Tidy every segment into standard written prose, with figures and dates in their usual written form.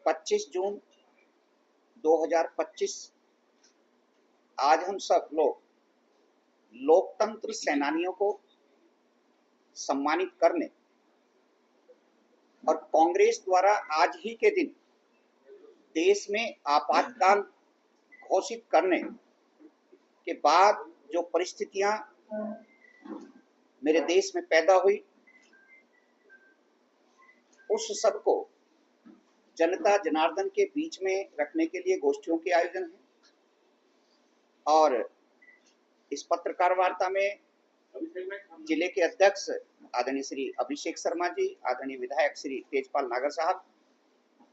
25 जून 2025 आज हम सब लोग लोकतंत्र सेनानियों को सम्मानित करने और कांग्रेस द्वारा आज ही के दिन देश में आपातकाल घोषित करने के बाद जो परिस्थितियां मेरे देश में पैदा हुई, उस सब को जनता जनार्दन के बीच में रखने के लिए गोष्ठियों के आयोजन है। और इस पत्रकार वार्ता में जिले के अध्यक्ष आदरणीय श्री अभिषेक शर्मा जी, आदरणीय विधायक श्री तेजपाल नागर साहब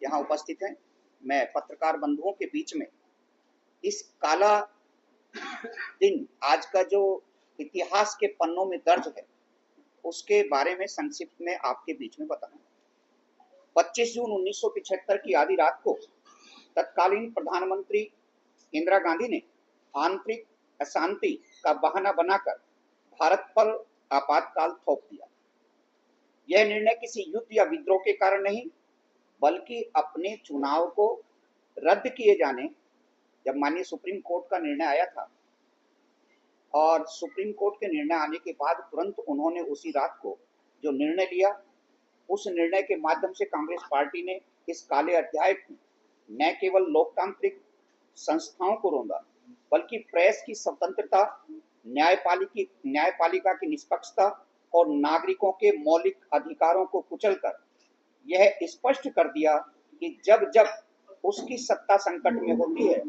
यहाँ उपस्थित हैं। मैं पत्रकार बंधुओं के बीच में इस काला दिन, आज का जो इतिहास के पन्नों में दर्ज है, उसके बारे में संक्षिप्त में आपके बीच में बताऊंगा। 25 जून 1975 की आधी रात को तत्कालीन प्रधानमंत्री इंदिरा गांधी ने आंतरिक अशांति का बहाना बनाकर भारत पर आपातकाल थोप दिया। यह निर्णय किसी युद्ध या विद्रोह के कारण नहीं, बल्कि अपने चुनाव को रद्द किए जाने, जब माननीय सुप्रीम कोर्ट का निर्णय आया था और सुप्रीम कोर्ट के निर्णय आने के बाद तुरंत उन्होंने उसी रात को जो निर्णय लिया, उस निर्णय के माध्यम से कांग्रेस पार्टी ने इस काले अध्याय को न केवल लोकतांत्रिक संस्थाओं को रौंदा, बल्कि प्रेस की स्वतंत्रता, न्यायपालिका की निष्पक्षता और नागरिकों के मौलिक अधिकारों को कुचलकर यह स्पष्ट कर दिया कि जब जब उसकी सत्ता संकट में होती है,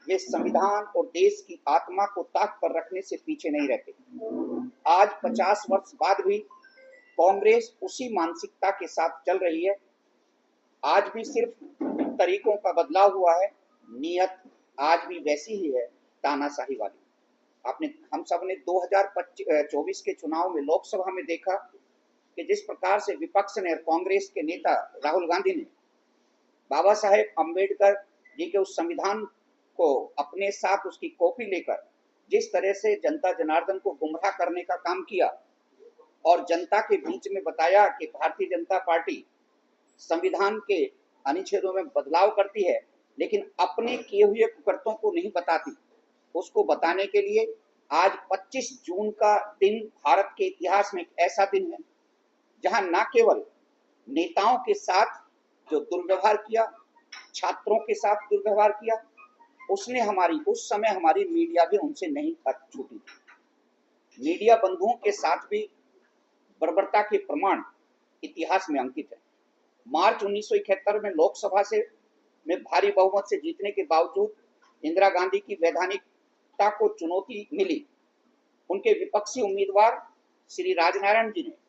वे संविधान और देश की आत्मा को ताक पर रखने से पीछे नहीं रहते। आज 50 वर्ष बाद भी कांग्रेस उसी मानसिकता के साथ चल रही है। आज भी सिर्फ तरीकों का बदलाव हुआ है, नियत आज भी वैसी ही है, तानाशाही वाली। हम सब ने 2024 के चुनाव में लोकसभा में देखा कि जिस प्रकार से विपक्ष ने और कांग्रेस के नेता राहुल गांधी ने बाबा साहेब अम्बेडकर जी के उस संविधान को अपने साथ उसकी कॉपी लेकर जिस तरह से जनता जनार्दन को गुमराह करने का काम किया और जनता के बीच में बताया कि भारतीय जनता पार्टी संविधान के अनुच्छेदों में बदलाव करती है, लेकिन अपने किए हुए कुकर्तों को नहीं बताती, उसको बताने के लिए आज 25 जून का दिन भारत के इतिहास में एक ऐसा दिन है जहां न केवल नेताओं के साथ जो दुर्व्यवहार किया, छात्रों के साथ दुर्व्यवहार किया, उसने उस समय हमारी मीडिया भी उनसे नहीं छूटी। मीडिया बंधुओं के साथ भी बर्बरता के प्रमाण इतिहास में अंकित है। मार्च 1971 में लोकसभा में भारी बहुमत से जीतने के बावजूद इंदिरा गांधी की वैधानिकता को चुनौती मिली। उनके विपक्षी उम्मीदवार श्री राजनारायण जी ने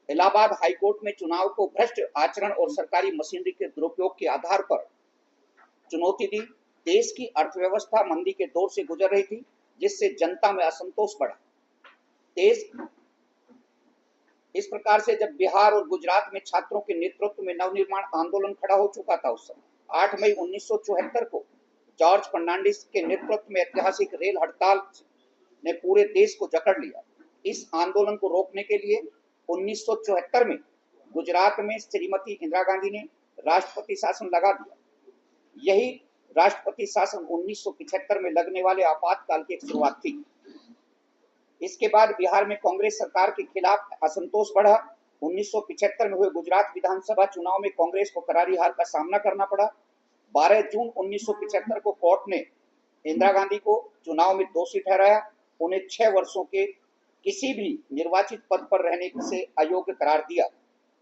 इलाहाबाद हाईकोर्ट में चुनाव को भ्रष्ट आचरण और सरकारी मशीनरी के दुरुपयोग के आधार पर चुनौती दी। देश की अर्थव्यवस्था मंदी के दौर से गुजर रही थी, जिससे जनता में असंतोष बढ़ा। देश इस प्रकार से जब बिहार और गुजरात में छात्रों के नेतृत्व में नवनिर्माण आंदोलन खड़ा हो चुका था, उस समय 8 मई 1974 को जॉर्ज फर्नांडिस के नेतृत्व में ऐतिहासिक रेल हड़ताल ने पूरे देश को जकड़ लिया। इस आंदोलन को रोकने के लिए 1974 में गुजरात में श्रीमती इंदिरा गांधी ने राष्ट्रपति शासन लगा दिया। यही राष्ट्रपति शासन 1975 में लगने वाले आपातकाल की एक शुरुआत थी। इसके बाद बिहार में कांग्रेस सरकार के खिलाफ असंतोष बढ़ा। 1975 में हुए गुजरात विधानसभा चुनाव में कांग्रेस को करारी हार का सामना करना पड़ा। 12 जून 1975 को कोर्ट ने इंदिरा गांधी को चुनाव में दोषी ठहराया। उन्हें 6 वर्षों के किसी भी निर्वाचित पद पर रहने से अयोग्य करार दिया।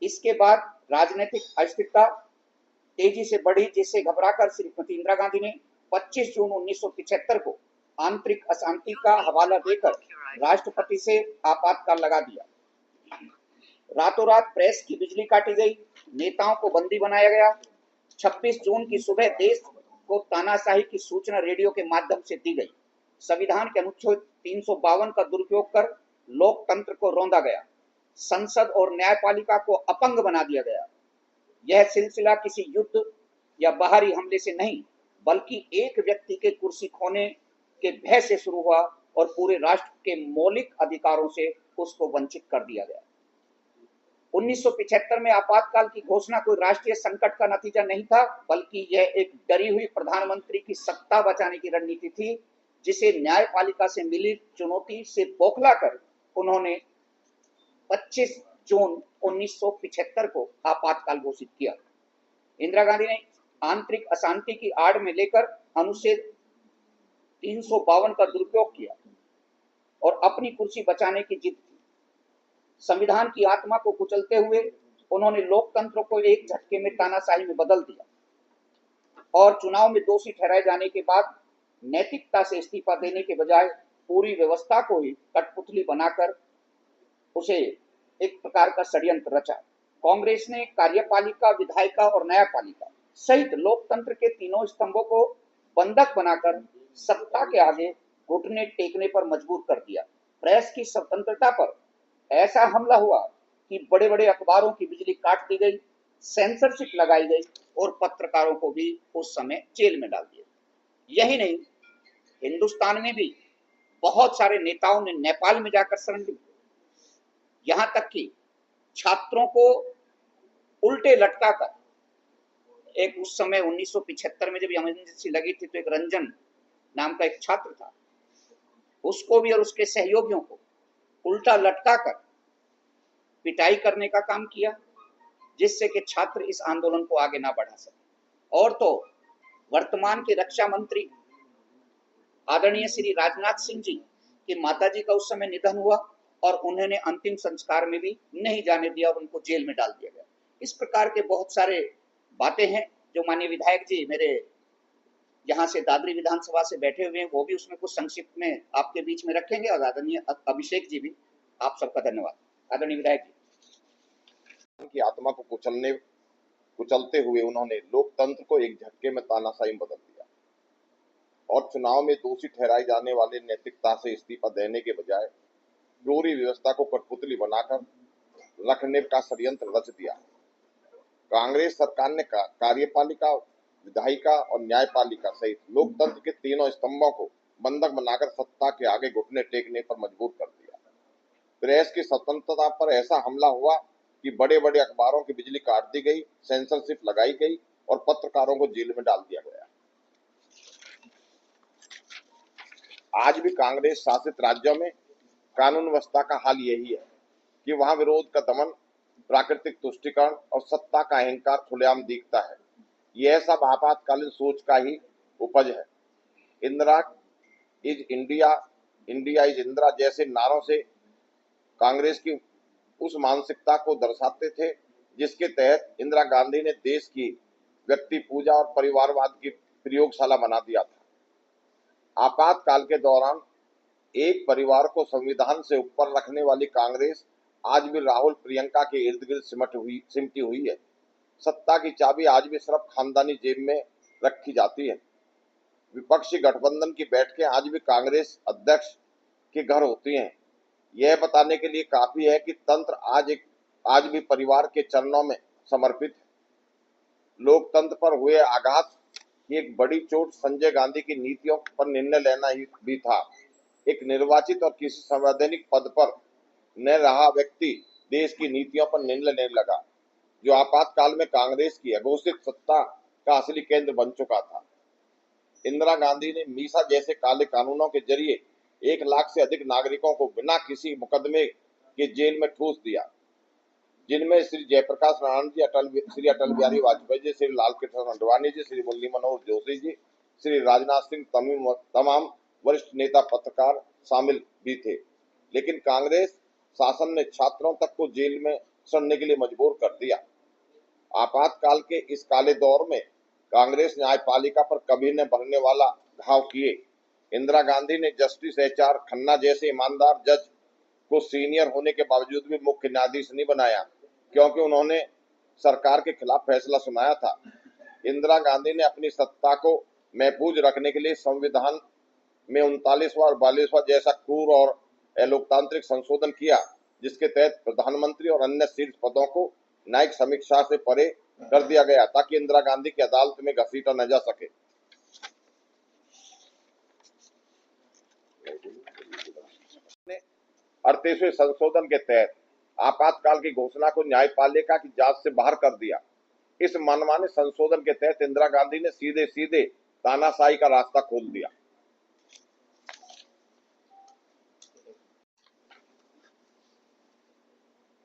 इसके बाद राजनीतिक अस्थिरता तेजी से बढ़ी, जिससे घबराकर श्रीमती इंदिरा गांधी ने 25 जून 1975 को आंतरिक अशांति का हवाला देकर राष्ट्रपति से आपातकाल लगा दिया। रातों रात प्रेस की बिजली काटी गई, नेताओं को बंदी बनाया गया। 26 जून की सुबह देश को तानाशाही की सूचना रेडियो के माध्यम से दी गई। संविधान के अनुच्छेद 352 का दुरुपयोग कर लोकतंत्र को रौंदा गया। संसद और न्यायपालिका को अपंग बना दिया गया। यह सिलसिला किसी युद्ध या बाहरी हमले से नहीं, बल्कि एक व्यक्ति के कुर्सी खोने के भय से शुरू हुआ और पूरे राष्ट्र के मौलिक अधिकारों से उसको वंचित कर दिया गया। 1975 में आपातकाल की घोषणा कोई राष्ट्रीय संकट का नतीजा नहीं था, बल्कि यह एक डरी हुई प्रधानमंत्री की सत्ता बचाने की रणनीति थी, जिसे न्यायपालिका से मिली चुनौती से बौखलाकर उन्होंने 25 जून 1975 को आपातकाल घोषित किया। इंदिरा गांधी ने आंतरिक अशांति की आड़ में लेकर अनुच्छेद 352 का दुरुपयोग किया और अपनी कुर्सी बचाने की जिद की। संविधान की आत्मा को कुचलते हुए उन्होंने लोकतंत्र को एक झटके में तानाशाही में बदल दिया और चुनाव में दोषी ठहराए जाने के बाद नैतिकता से इस्तीफा देने के बजाय पूरी व्यवस्था को ही कठपुतली बनाकर उसे एक प्रकार का षड्यंत्र रचा। कांग्रेस ने कार्यपालिका, विधायिका और न्यायपालिका सहित लोकतंत्र के तीनों स्तंभों को बंधक बनाकर सत्ता के आगे घुटने टेकने पर मजबूर कर दिया। प्रेस की स्वतंत्रता पर ऐसा हमला हुआ कि बड़े बड़े अखबारों की बिजली काट दी गई, सेंसरशिप लगाई गई और पत्रकारों को भी उस समय जेल में डाल दिया। यही नहीं, हिंदुस्तान में भी बहुत सारे नेताओं ने नेपाल में जाकर शरण ली। यहां तक कि छात्रों को उल्टे लटकाकर, एक उस समय 1975 में जब इमरजेंसी लगी थी तो एक रंजन नाम का एक छात्र था, उसको भी और उसके सहयोगियों को उल्टा लटकाकर पिटाई करने का काम किया, जिससे कि छात्र इस आंदोलन को आगे ना बढ़ा सके। और तो वर्तमान के रक्षा मंत्री आदरणीय श्री राजनाथ सिंह जी की माताजी का उस समय निधन हुआ और उन्होंने अंतिम संस्कार में भी नहीं जाने दिया और उनको जेल में डाल दिया गया। इस प्रकार के बहुत सारे बातें हैं जो माननीय विधायक जी मेरे यहाँ से दादरी विधानसभा से बैठे हुए हैं, वो भी उसमें कुछ संक्षिप्त में आपके बीच में रखेंगे। और आदरणीय अभिषेक जी भी, आप सबका धन्यवाद। आदरणीय विधायक जी की आत्मा को कुचलते हुए उन्होंने लोकतंत्र को एक झटके में तानाशाही बदल दिया और चुनाव में दोषी ठहराए जाने वाले नैतिकता से इस्तीफा देने के बजाय पूरी व्यवस्था को कठपुतली बनाकर रखने का षड्यंत्र रच दिया। कांग्रेस सरकार ने कार्यपालिका, विधायिका और न्यायपालिका सहित लोकतंत्र के तीनों स्तंभों को बंधक बनाकर सत्ता के आगे घुटने टेकने पर मजबूर कर दिया। प्रेस की स्वतंत्रता पर ऐसा हमला हुआ कि बड़े बड़े अखबारों की बिजली काट दी गई, सेंसरशिप लगाई गई और पत्रकारों को जेल में डाल दिया गया। आज भी कांग्रेस शासित राज्यों में कानून व्यवस्था का हाल यही है कि वहां विरोध का दमन, प्राकृतिक तुष्टीकरण और सत्ता का अहंकार खुलेआम दिखता है। यह सब आपातकालीन सोच का ही उपज है। Indira is India, India is Indira जैसे नारों से कांग्रेस की उस मानसिकता को दर्शाते थे जिसके तहत इंदिरा गांधी ने देश की व्यक्ति पूजा और परिवारवाद की प्रयोगशाला बना दिया था। आपातकाल के दौरान एक परिवार को संविधान से ऊपर रखने वाली कांग्रेस आज भी राहुल प्रियंका के इर्द गिर्द सिमटी हुई है। सत्ता की चाबी आज भी सिर्फ खानदानी जेब में रखी जाती है। विपक्षी गठबंधन की बैठकें आज भी कांग्रेस अध्यक्ष के घर होती हैं। यह बताने के लिए काफी है कि तंत्र आज भी परिवार के चरणों में समर्पित है। लोकतंत्र पर हुए आघात की एक बड़ी चोट संजय गांधी की नीतियों पर निर्णय लेना ही भी था। एक निर्वाचित और किसी संवैधानिक पद पर न रहा व्यक्ति देश की नीतियों पर निर्णय लेने लगा, जो आपातकाल में कांग्रेस की अघोषित सत्ता का असली केंद्र बन चुका था। इंदिरा गांधी ने मीसा जैसे काले कानूनों के जरिए 1 लाख से अधिक नागरिकों को बिना किसी मुकदमे के जेल में ठूस दिया, जिनमें श्री जयप्रकाश नारायण जी, श्री अटल बिहारी वाजपेयी जी, श्री लालकृष्ण आडवाणी जी, श्री मुरली मनोहर जोशी जी, श्री राजनाथ सिंह, तमाम वरिष्ठ नेता पत्रकार शामिल भी थे। लेकिन कांग्रेस शासन ने छात्रों तक को जेल में सड़ने के लिए मजबूर कर दिया। आपातकाल के इस काले दौर में कांग्रेस न्यायपालिका पर कभी न भरने वाला घाव किए। इंदिरा गांधी ने जस्टिस HR खन्ना जैसे ईमानदार जज को सीनियर होने के बावजूद भी मुख्य न्यायाधीश नहीं बनाया, क्योंकि उन्होंने सरकार के खिलाफ फैसला सुनाया था। इंदिरा गांधी ने अपनी सत्ता को महफूज रखने के लिए संविधान में 39वां और 42वां जैसा क्रूर और अलोकतांत्रिक संशोधन किया, जिसके तहत प्रधानमंत्री और अन्य शीर्ष पदों को न्यायिक समीक्षा से परे कर दिया गया, ताकि इंदिरा गांधी की अदालत में घसीटा न जा सके। 38वें संशोधन के तहत आपातकाल की घोषणा को न्यायपालिका की जांच से बाहर कर दिया। इस मनमाने संशोधन के तहत इंदिरा गांधी ने सीधे सीधे तानाशाही का रास्ता खोल दिया।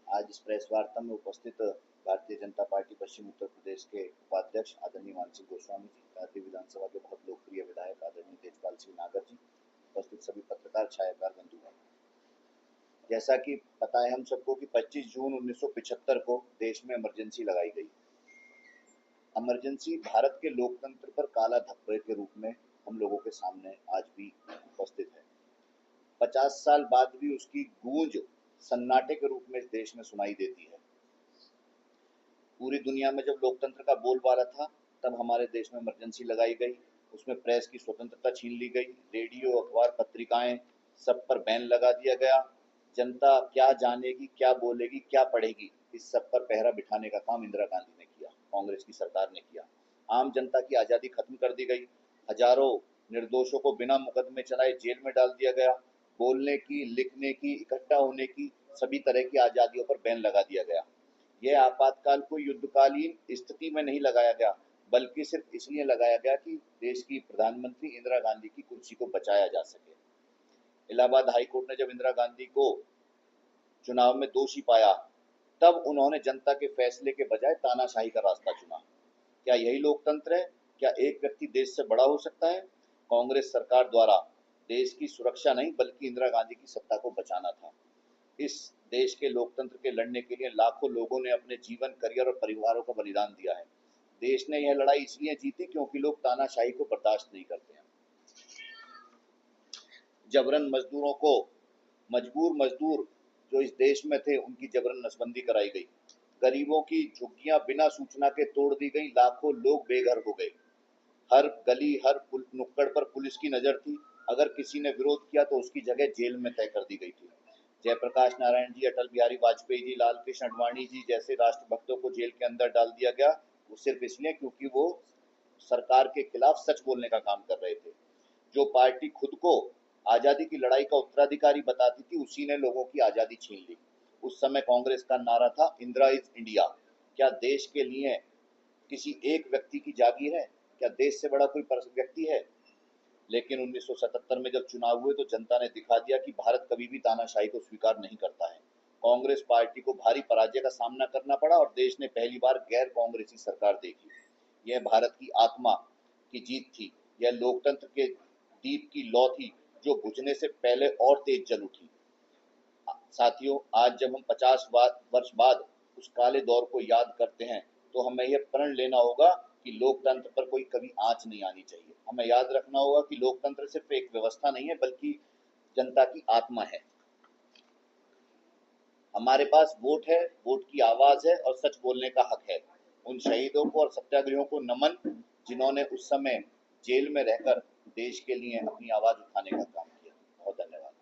आज इस प्रेस वार्ता में उपस्थित भारतीय जनता पार्टी पश्चिम उत्तर प्रदेश के उपाध्यक्ष आदरणीय मानसिंह गोस्वामी जी, राज्य विधानसभा के बहुत लोकप्रिय विधायक आदरणीय तेजपाल सिंह नागर जी, उपस्थित सभी पत्रकार छायाकार बंधुगण। जैसा कि पता है हम सबको कि 25 जून 1975 को देश में इमरजेंसी लगाई गई। इमरजेंसी भारत के लोकतंत्र पर काला धब्बे के रूप में हम लोगों के सामने आज भी उपस्थित है। 50 साल बाद भी उसकी गूंज सन्नाटे के रूप में इस देश में सुनाई देती है। पूरी दुनिया में जब लोकतंत्र का बोलबाला था तब हमारे देश में इमरजेंसी लगाई गई, उसमें प्रेस की स्वतंत्रता छीन ली गई, रेडियो, अखबार, पत्रिकाएं सब पर बैन लगा दिया गया। जनता क्या जानेगी, क्या बोलेगी, क्या पढ़ेगी, इस सब पर पहरा बिठाने का काम इंदिरा गांधी ने किया, कांग्रेस की सरकार ने किया। आम जनता की आज़ादी खत्म कर दी गई। हजारों निर्दोषों को बिना मुकदमे चलाए जेल में डाल दिया गया। बोलने की, लिखने की, इकट्ठा होने की सभी तरह की आज़ादियों पर बैन लगा दिया गया। यह आपातकाल को युद्धकालीन स्थिति में नहीं लगाया गया, बल्कि सिर्फ इसलिए लगाया गया कि देश की प्रधानमंत्री इंदिरा गांधी की कुर्सी को बचाया जा सके। इलाहाबाद हाईकोर्ट ने जब इंदिरा गांधी को चुनाव में दोषी पाया तब उन्होंने जनता के फैसले के बजाय तानाशाही का रास्ता चुना। क्या यही लोकतंत्र है? क्या एक व्यक्ति देश से बड़ा हो सकता है? कांग्रेस सरकार द्वारा देश की सुरक्षा नहीं बल्कि इंदिरा गांधी की सत्ता को बचाना था। इस देश के लोकतंत्र के लड़ने के लिए लाखों लोगों ने अपने जीवन, करियर और परिवारों का बलिदान दिया है। देश ने यह लड़ाई इसलिए जीती क्योंकि लोग तानाशाही को बर्दाश्त नहीं करते हैं। जबरन मजदूरों को, मजबूर मजदूर जो इस देश में थे उनकी जबरन नसबंदी कराई गई। गरीबों की झुग्गियां बिना सूचना के तोड़ दी गई। लाखों लोग बेघर हो गए। हर गली, हर नुक्कड़ पर पुलिस की नजर थी। अगर किसी ने विरोध किया तो उसकी जगह जेल में तय कर दी गई थी। जयप्रकाश नारायण जी, अटल बिहारी वाजपेयी जी, लाल कृष्ण आडवाणी जी जैसे राष्ट्रभक्तों को जेल के अंदर डाल दिया गया, वो सिर्फ इसलिए क्योंकि वो सरकार के खिलाफ सच बोलने का काम कर रहे थे। जो पार्टी खुद को आजादी की लड़ाई का उत्तराधिकारी बताती थी उसी ने लोगों की आजादी छीन ली। उस समय कांग्रेस का नारा था इंदिरा इज इंडिया। क्या देश के लिए किसी एक व्यक्ति की जागीर है? क्या देश से बड़ा कोई व्यक्ति है? लेकिन 1977 में जब चुनाव हुए तो जनता ने दिखा दिया कि भारत कभी भी तानाशाही को स्वीकार नहीं करता है। कांग्रेस पार्टी को भारी पराजय का सामना करना पड़ा और देश ने पहली बार गैर कांग्रेसी सरकार देखी। यह भारत की आत्मा की जीत थी। यह लोकतंत्र के दीप की लौ थी जो बुझने से पहले और तेज जल उठी। साथियों, आज जब हम 50 वर्ष बाद उस काले दौर को याद करते हैं तो हमें यह प्रण लेना होगा कि लोकतंत्र पर कोई कभी आंच नहीं आनी चाहिए। हमें याद रखना होगा कि लोकतंत्र सिर्फ एक व्यवस्था नहीं है बल्कि जनता की आत्मा है। हमारे पास वोट है, वोट की आवाज है और सच बोलने का हक है। उन शहीदों को और सत्याग्रहियों को नमन जिन्होंने उस समय जेल में रहकर देश के लिए अपनी आवाज उठाने का काम किया। बहुत धन्यवाद।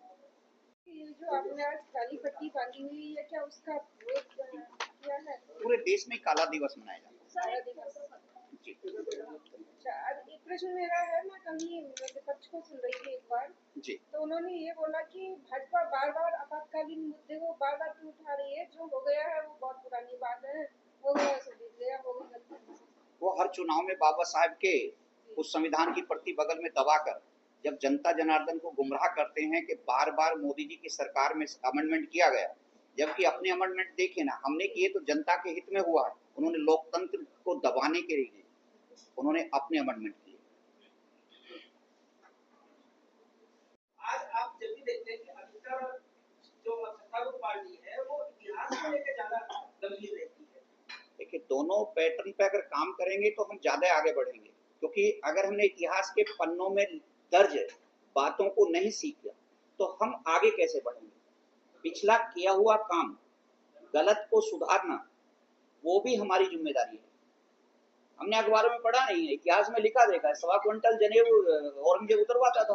ये जो आपने आज काली पट्टी बांधी हुई है, क्या उसका विरोध किया है? पूरे देश में काला दिवस मनाया जाता काला दिवस। है। जी अच्छा, अब एक प्रश्न मेरा है, मैं कहीं विपक्ष को सुन रही थी एक बार, जी तो उन्होंने ये बोला कि भाजपा बार बार आपातकालीन मुद्दे को बार बार क्यों उठा रही है? जो हो गया है वो बहुत पुरानी बात है, हो गया सो बीत गया, हो गई गलती। वो हर चुनाव में बाबा साहब के उस संविधान की प्रति बगल में दबाकर जब जनता जनार्दन को गुमराह करते हैं कि बार बार मोदी जी की सरकार में अमेंडमेंट किया गया, जबकि अपने अमेंडमेंट देखे ना, हमने किए तो जनता के हित में हुआ है। उन्होंने लोकतंत्र को दबाने के लिए उन्होंने अपने अमेंडमेंट किए। आज आप जब भी देखते हैं कि अधिकतर जो सत्तारूढ़ पार्टी है वो इतिहास को लेकर ज्यादा गंभीर रहती है। देखिए, दोनों पैटर्न पे अगर काम करेंगे तो हम ज्यादा आगे बढ़ेंगे, क्योंकि अगर हमने इतिहास के पन्नों में दर्ज बातों को नहीं सीखा तो हम आगे कैसे बढ़ेंगे। पिछला किया हुआ काम, गलत को सुधारना, वो भी हमारी जिम्मेदारी है। हमने अखबारों में पढ़ा नहीं है, इतिहास में लिखा देखा है, 1.25 क्विंटल जनेऊ औरंगजेब उतरवाता था।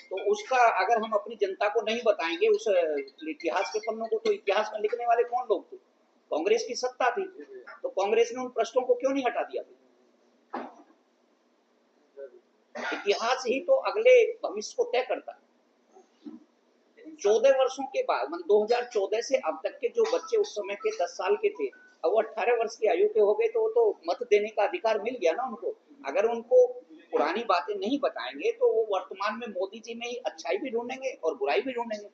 तो उसका अगर हम अपनी जनता को नहीं बताएंगे उस इतिहास के पन्नों को, तो इतिहास में लिखने वाले कौन लोग थे? कांग्रेस की सत्ता थी, तो कांग्रेस ने उन प्रश्नों को क्यों नहीं हटा दिया? इतिहास ही तो अगले भविष्य को तय करता है। 14 वर्षों के बाद मतलब 2014 से अब तक के जो बच्चे उस समय के 10 साल के थे, अब वो 18 वर्ष की आयु के हो गए, तो वो तो मत देने का अधिकार मिल गया ना उनको। अगर उनको पुरानी बातें नहीं बताएंगे तो वो वर्तमान में मोदी जी में ही अच्छाई भी ढूंढेंगे और बुराई भी ढूंढेंगे।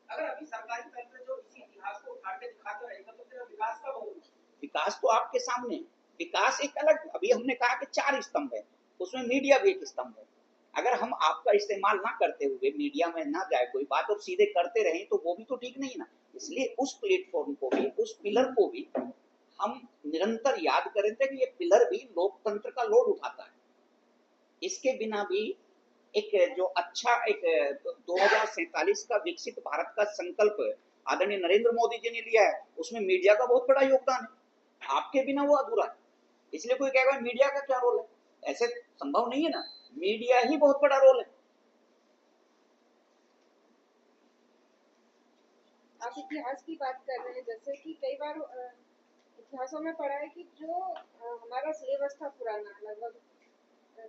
अगर अभी सरकारी तंत्र जो इसी इतिहास को उठाड़ के दिखाते रहेगा तो फिर विकास कब होगा? विकास तो आपके सामने है। विकास एक अलग, अभी हमने कहा कि 4 स्तंभ है, उसमें मीडिया भी एक स्तंभ है। अगर हम आपका इस्तेमाल ना करते हुए मीडिया में ना जाए कोई बात और सीधे करते रहें तो वो भी तो ठीक नहीं ना। इसलिए उस प्लेटफॉर्म को भी, उस पिलर को भी हम निरंतर याद करें थे कि ये पिलर भी लोकतंत्र का लोड उठाता है। इसके बिना भी एक जो अच्छा एक 2047 का विकसित भारत का संकल्प आदरणीय नरेंद्र मोदी जी ने लिया है, उसमें मीडिया का बहुत बड़ा योगदान है। आपके बिना वो अधूरा है। इसलिए कोई कहेगा मीडिया का क्या रोल है, ऐसे संभव नहीं है ना, मीडिया ही बहुत बड़ा रोल है। आप इतिहास की बात कर रहे हैं, जैसे कि कई बार इतिहासों में पढ़ा है कि जो हमारा सिलेबस था पुराना, लगभग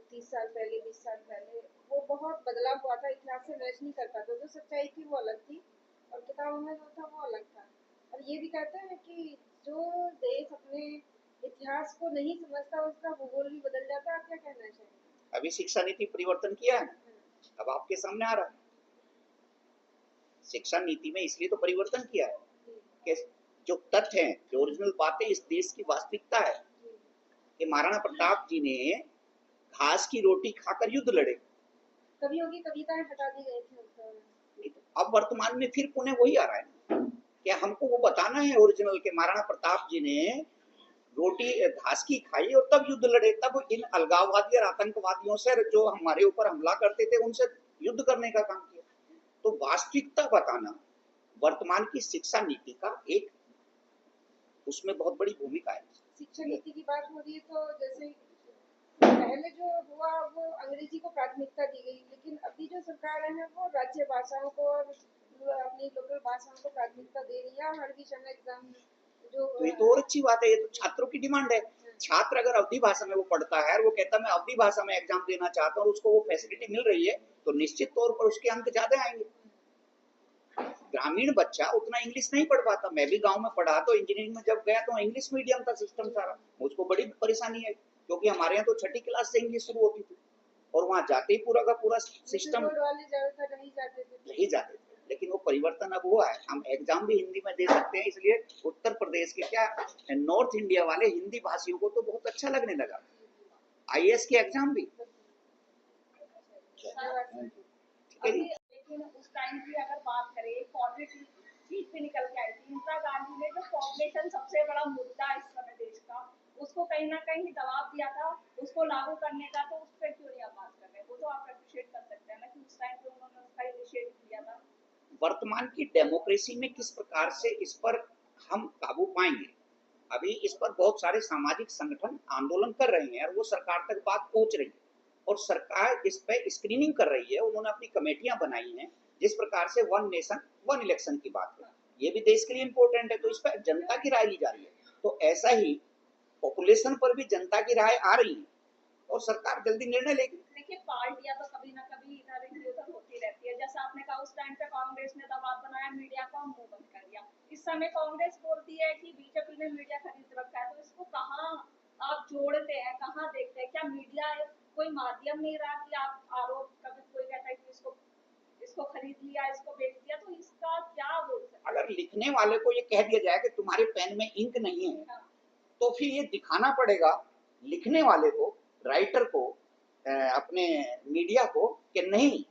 30 साल पहले, 20 साल पहले, वो बहुत बदलाव हुआ था, इतिहास से मैच नहीं करता था। जो सच्चाई थी वो अलग थी और किताबों में जो था वो अलग था। और ये भी कहते हैं कि जो देश अपने इतिहास को नहीं समझता उसका भूगोल भी बदल जाता है। आप क्या कहना चाहिए? अभी शिक्षा नीति परिवर्तन किया है, अब आपके सामने आ रहा है। शिक्षा नीति में इसलिए तो परिवर्तन किया है कि जो तथ्य हैं, जो ओरिजिनल बातें इस देश की वास्तविकता है कि महाराणा प्रताप जी ने घास की रोटी खाकर युद्ध लड़े। कवियों की कविताएं हटा दी गई थी। अब वर्तमान में फिर पुणे वही आ रहा है कि हमको वो बताना है ओरिजिनल के महाराणा प्रताप जी ने रोटी घास की खाई और तब युद्ध लड़े, तब इन अलगाववादी और आतंकवादियों से जो हमारे ऊपर हमला करते थे उनसे युद्ध करने का काम किया। तो वास्तविकता बताना वर्तमान की शिक्षा नीति का एक उसमें बहुत बड़ी भूमिका है। शिक्षा नीति की बात हो रही है तो जैसे पहले जो हुआ वो अंग्रेजी को प्राथमिकता दी गई, लेकिन अभी जो सरकार है वो राज्य भाषाओं को और अपनी लोकल भाषाओं को प्राथमिकता दे रही है। हर विषय में एग्जाम जो तो ये तो और अच्छी बात है, ये तो छात्रों की डिमांड है। छात्र अगर अवधि भाषा में वो पढ़ता है और वो कहता है मैं अवधि भाषा में एग्जाम देना चाहता हूँ, उसको वो फैसिलिटी मिल रही है, तो निश्चित तौर पर उसके अंक ज्यादा आएंगे। ग्रामीण बच्चा उतना इंग्लिश नहीं पढ़ पाता। मैं भी गांव में पढ़ा तो इंजीनियरिंग में जब गया तो इंग्लिश मीडियम था सिस्टम सारा, मुझको बड़ी परेशानी है क्योंकि हमारे यहाँ तो 6ठी क्लास से इंग्लिश शुरू होती थी और वहां जाते ही पूरा का पूरा सिस्टम नहीं जाते थे। लेकिन वो परिवर्तन अब हुआ है, हम एग्जाम भी हिंदी में दे सकते हैं। इसलिए उत्तर प्रदेश के क्या नॉर्थ इंडिया वाले हिंदी भाषियों को तो बहुत अच्छा लगने लगा। IAS के एग्जाम भी लेकिन उस टाइम की अगर बात करें, पॉजिटिव चीज भी निकल के आई थी। इंदिरा गांधी ने जो पॉपुलेशन सबसे बड़ा मुद्दा इस समय देश का, उसको कहीं ना कहीं दबाव दिया था उसको लागू करने का, तो उस पर क्यों नहीं आप बात कर रहे हैं? वो तो आप अप्रिशिएट कर सकते हैं ना कि उस टाइम पे उन्होंने उसका इनिशिएटिव लिया था। वर्तमान की डेमोक्रेसी में किस प्रकार से इस पर हम काबू पाएंगे, अभी इस पर बहुत सारे सामाजिक संगठन आंदोलन कर रहे हैं और वो सरकार तक बात पहुंच रही है और सरकार इस पे स्क्रीनिंग कर रही है। उन्होंने अपनी कमेटियां बनाई हैं जिस प्रकार से 1 नेशन 1 इलेक्शन की बात है, ये भी देश के लिए इंपॉर्टेंट है, तो इस पर जनता की राय ली जा रही है। तो ऐसा ही पॉपुलेशन पर भी जनता की राय आ रही है और सरकार जल्दी निर्णय लेगी। देखिए, पार्टियां तो कभी ना कभी इधर उधर होती रहती है। जैसा आपने कहा उस टाइम पे कांग्रेस ने दबाव बनाया, मीडिया का मुंह बंद कर दिया। इस समय कांग्रेस बोलती है कि बीजेपी ने मीडिया खरीद रखा है, तो इसको कहाँ आप जोड़ते हैं, कहाँ देखते हैं? क्या मीडिया कोई माध्यम नहीं रहा कि आप आरोप, कभी कोई कहता है कि इसको खरीद लिया, इसको बेच दिया, तो इसका क्या बोल सकते? अगर लिखने वाले को ये कह दिया जाए कि तुम्हारे पेन में इंक नहीं है, तो फिर ये दिखाना पड़ेगा लिखने वाले को, राइटर को, अपने मीडिया को कि नहीं,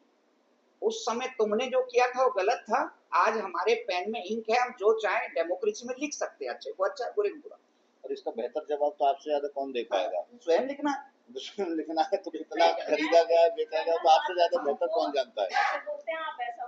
उस समय तुमने जो किया था वो गलत था, आज हमारे पेन में इंक है, हम जो चाहे डेमोक्रेसी में लिख सकते हैं, अच्छे को अच्छा, बुरे को बुरा। और इसका बेहतर जवाब तो आपसे ज्यादा कौन दे पाएगा? स्वयं लिखना, दुश्मन लिखना है तो कितना खरीदा गया बेचा गया तो आपसे ज्यादा बेहतर कौन जानता है? बोलते हैं आप ऐसा